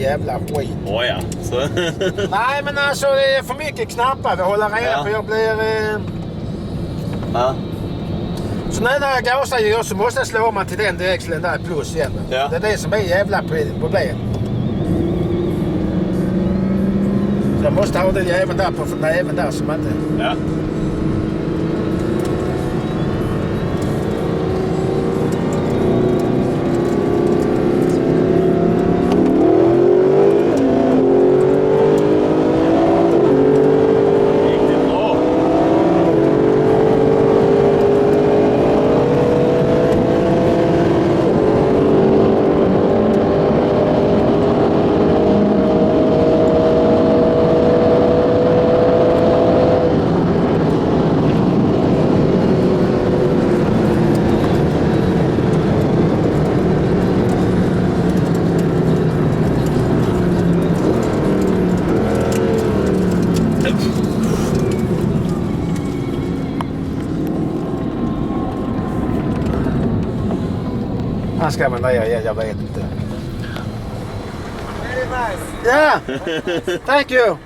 jävla skit. Ja. Så. Nej, men alltså det är för mycket knappar vi håller reda på. Jag blir... Ja. Så när jag gasar så måste jag slå man till den växeln där plus igen. Ja. Det är det som är jävla problem. Så jag måste ha den jäveln där på näven där som inte... Ja. Han ska man ner igen, jag vet inte. Very nice. Yeah, thank you.